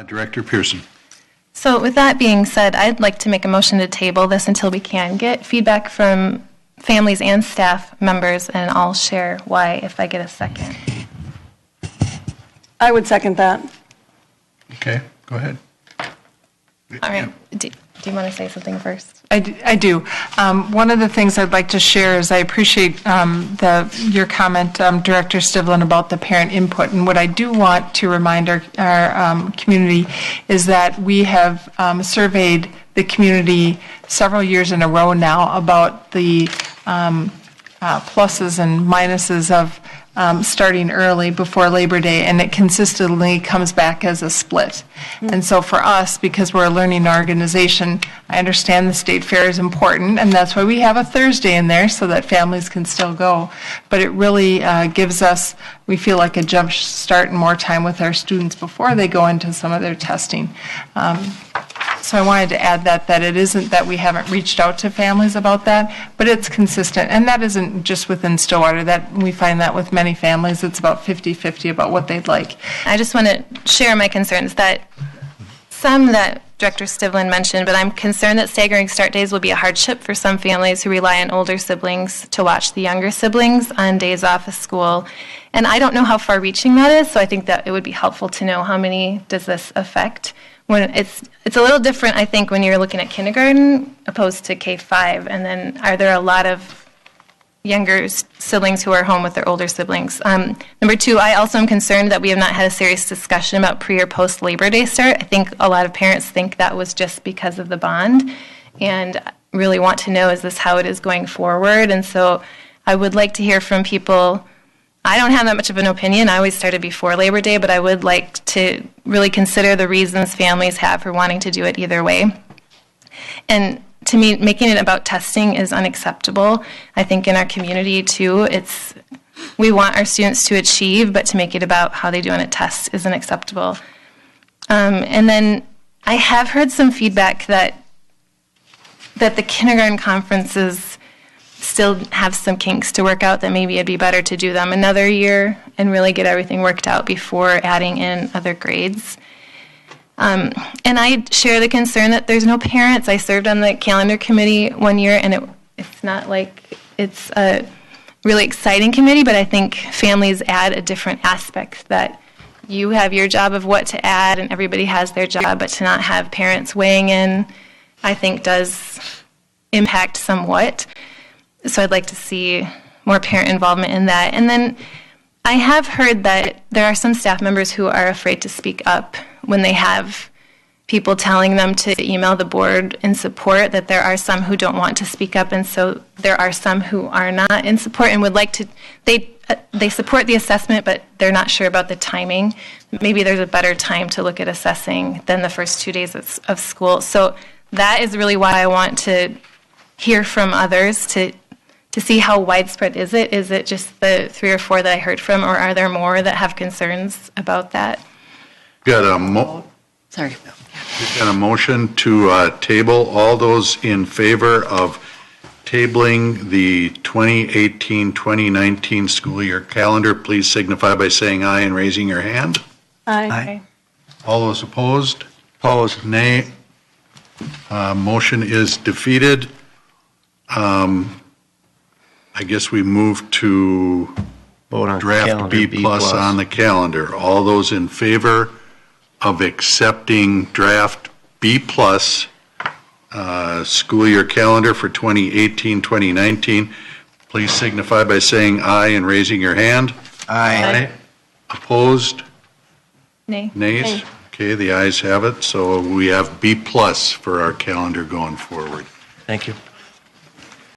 Director Pearson. So with that being said, I'd like to make a motion to table this until we can get feedback from families and staff members, and I'll share why if I get a second. I would second that. Okay, go ahead. All right. Do you want to say something first? I do. One of the things I'd like to share is I appreciate your comment, Director Stivlin, about the parent input. And what I do want to remind our community is that we have surveyed the community several years in a row now about the pluses and minuses of starting early before Labor Day, and it consistently comes back as a split. And so for us, because we're a learning organization, I understand the state fair is important, and that's why we have a Thursday in there so that families can still go. But it really gives us, we feel like a jump start and more time with our students before they go into some of their testing. So I wanted to add that it isn't that we haven't reached out to families about that, but it's consistent. And that isn't just within Stillwater. That we find that with many families, it's about 50-50 about what they'd like. I just want to share my concerns that some that Director Stivlin mentioned, but I'm concerned that staggering start days will be a hardship for some families who rely on older siblings to watch the younger siblings on days off of school. And I don't know how far-reaching that is, so I think that it would be helpful to know how many does this affect. When it's a little different, I think, when you're looking at kindergarten opposed to K-5, and then are there a lot of younger siblings who are home with their older siblings? Number two, I also am concerned that we have not had a serious discussion about pre- or post-Labor Day start. I think a lot of parents think that was just because of the bond, and really want to know, is this how it is going forward? And so I would like to hear from people. I don't have that much of an opinion. I always started before Labor Day, but I would like to really consider the reasons families have for wanting to do it either way. And to me, making it about testing is unacceptable. I think in our community, too, we want our students to achieve, but to make it about how they do on a test isn't acceptable. And then I have heard some feedback that the kindergarten conferences still have some kinks to work out, that maybe it'd be better to do them another year and really get everything worked out before adding in other grades. And I share the concern that there's no parents. I served on the calendar committee one year, and it's not like it's a really exciting committee, but I think families add a different aspect, that you have your job of what to add and everybody has their job, but to not have parents weighing in, I think does impact somewhat. So I'd like to see more parent involvement in that. And then I have heard that there are some staff members who are afraid to speak up when they have people telling them to email the board in support, that there are some who don't want to speak up, and so there are some who are not in support and would like to, they support the assessment, but they're not sure about the timing. Maybe there's a better time to look at assessing than the first 2 days of school. So that is really why I want to hear from others to see how widespread is it. Is it just the 3 or 4 that I heard from, or are there more that have concerns about that? Got a motion to table. All those in favor of tabling the 2018-2019 school year calendar, please signify by saying aye and raising your hand. Aye. All those opposed? Opposed. Nay. Motion is defeated. I guess we move to vote on draft B plus on the calendar. All those in favor of accepting draft B plus school year calendar for 2018-2019, please signify by saying aye and raising your hand. Aye. Opposed? Nay. Nays? Nay. Okay, the ayes have it. So we have B plus for our calendar going forward. Thank you.